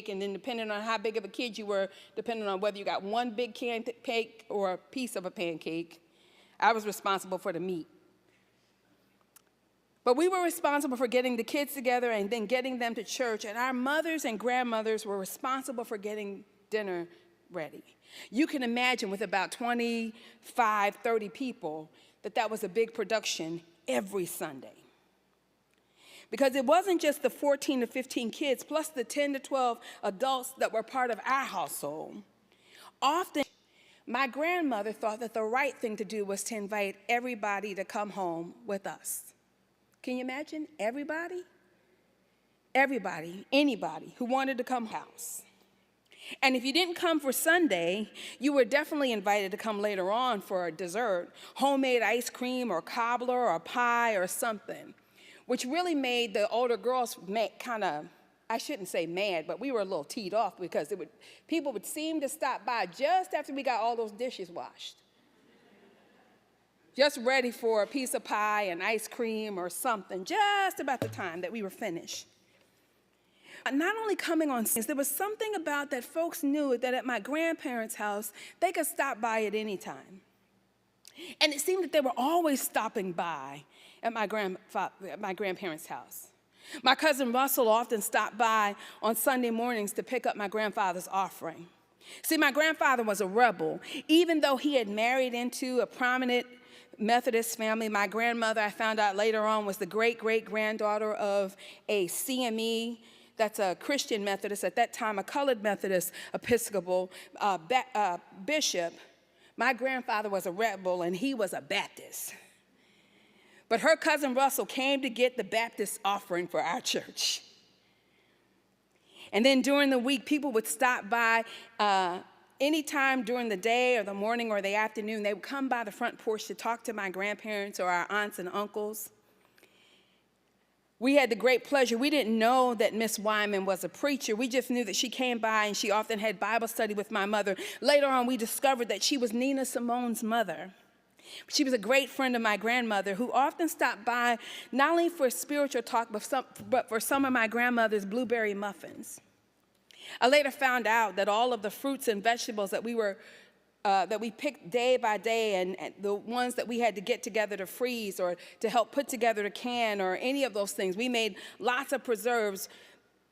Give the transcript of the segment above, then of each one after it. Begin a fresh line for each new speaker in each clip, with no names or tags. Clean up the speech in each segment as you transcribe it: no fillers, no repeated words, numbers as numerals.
pancake, and then depending on how big of a kid you were, depending on whether you got one big pancake or a piece of a pancake, I was responsible for the meat. But we were responsible for getting the kids together and then getting them to church, and our mothers and grandmothers were responsible for getting dinner ready. You can imagine with about 25, 30 people that was a big production every Sunday. Because it wasn't just the 14 to 15 kids, plus the 10 to 12 adults that were part of our household. Often, my grandmother thought that the right thing to do was to invite everybody to come home with us. Can you imagine? Everybody? Everybody, anybody who wanted to come house. And if you didn't come for Sunday, you were definitely invited to come later on for a dessert, homemade ice cream or cobbler or pie or something, which really made the older girls kind of, I shouldn't say mad, but we were a little teed off because people would seem to stop by just after we got all those dishes washed, just ready for a piece of pie and ice cream or something, just about the time that we were finished. Not only coming on Sundays, there was something about that folks knew that at my grandparents' house, they could stop by at any time. And it seemed that they were always stopping by at my grandparents' house. My cousin Russell often stopped by on Sunday mornings to pick up my grandfather's offering. See, my grandfather was a rebel. Even though he had married into a prominent Methodist family, my grandmother, I found out later on, was the great-great-granddaughter of a CME, that's a Christian Methodist, at that time a colored Methodist Episcopal bishop. My grandfather was a rebel and he was a Baptist. But her cousin Russell came to get the Baptist offering for our church. And then during the week, people would stop by anytime during the day or the morning or the afternoon. They would come by the front porch to talk to my grandparents or our aunts and uncles. We had the great pleasure. We didn't know that Miss Wyman was a preacher. We just knew that she came by and she often had Bible study with my mother. Later on, we discovered that she was Nina Simone's mother. She was a great friend of my grandmother who often stopped by not only for spiritual talk, but for some of my grandmother's blueberry muffins. I later found out that all of the fruits and vegetables that we picked day by day and the ones that we had to get together to freeze or to help put together to can or any of those things, we made lots of preserves.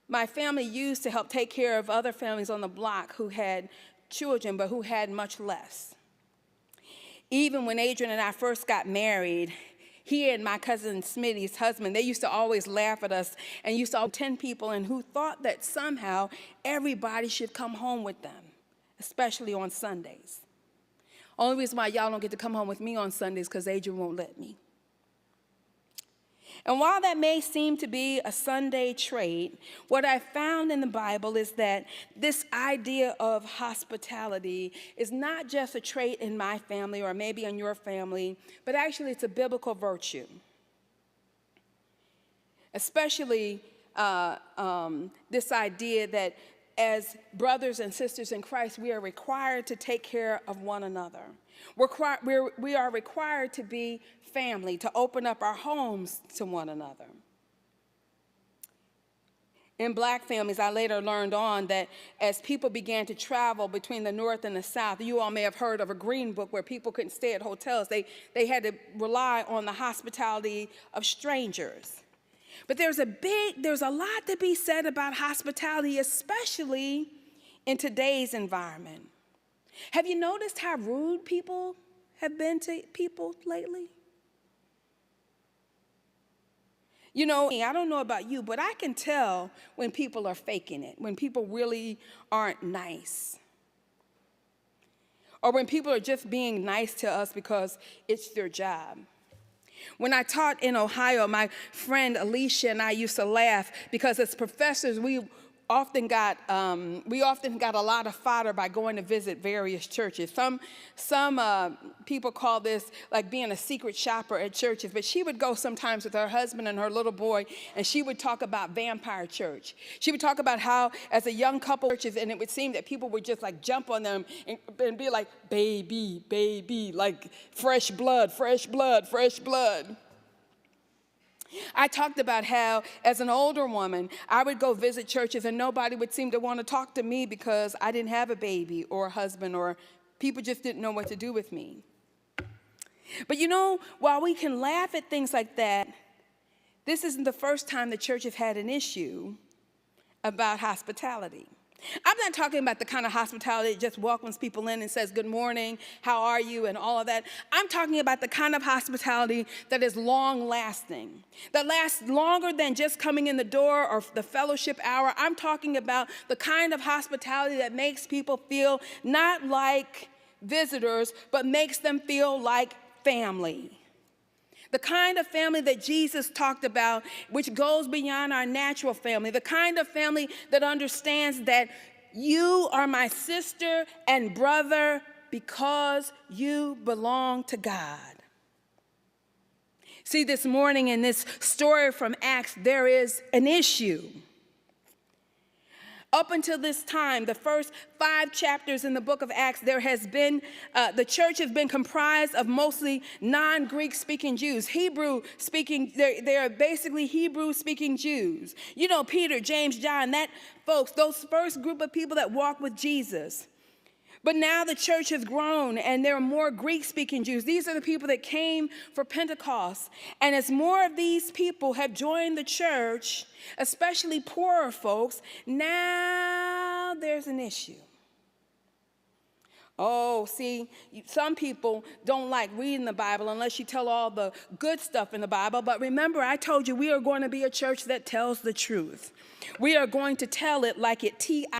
My family used to help take care of other families on the block who had children but who had much less. Even when Adrian and I first got married, he and my cousin Smitty's husband, they used to always laugh at us and used to all 10 people and who thought that somehow everybody should come home with them, especially on Sundays. Only reason why y'all don't get to come home with me on Sundays because Adrian won't let me. And while that may seem to be a Sunday trait, what I found in the Bible is that this idea of hospitality is not just a trait in my family or maybe in your family, but actually it's a biblical virtue. Especially this idea that as brothers and sisters in Christ, we are required to take care of one another. We are required to be family, to open up our homes to one another. In black families, I later learned on that as people began to travel between the North and the South, you all may have heard of a green book where people couldn't stay at hotels. They had to rely on the hospitality of strangers. But there's a lot to be said about hospitality, especially in today's environment. Have you noticed how rude people have been to people lately? You know, I don't know about you, but I can tell when people are faking it, when people really aren't nice. Or when people are just being nice to us because it's their job. When I taught in Ohio, my friend Alicia and I used to laugh because as professors, we often got a lot of fodder by going to visit various churches. Some people call this like being a secret shopper at churches, but she would go sometimes with her husband and her little boy, and she would talk about vampire church. She would talk about how as a young couple churches, and it would seem that people would just like jump on them and be like, baby, baby, like fresh blood, fresh blood, fresh blood. I talked about how, as an older woman, I would go visit churches and nobody would seem to want to talk to me because I didn't have a baby or a husband, or people just didn't know what to do with me. But you know, while we can laugh at things like that, this isn't the first time the church has had an issue about hospitality. I'm not talking about the kind of hospitality that just welcomes people in and says, good morning, how are you, and all of that. I'm talking about the kind of hospitality that is long-lasting, that lasts longer than just coming in the door or the fellowship hour. I'm talking about the kind of hospitality that makes people feel not like visitors, but makes them feel like family. The kind of family that Jesus talked about, which goes beyond our natural family. The kind of family that understands that you are my sister and brother because you belong to God. See, this morning in this story from Acts, there is an issue. Up until this time, the first 5 chapters in the book of Acts, there has been, the church has been comprised of mostly non-Greek speaking Jews. Hebrew speaking, they are basically Hebrew speaking Jews. You know, Peter, James, John, those first group of people that walked with Jesus. But now the church has grown and there are more Greek-speaking Jews. These are the people that came for Pentecost. And as more of these people have joined the church, especially poorer folks, now there's an issue. Oh, see, some people don't like reading the Bible unless you tell all the good stuff in the Bible. But remember, I told you we are going to be a church that tells the truth. We are going to tell it like it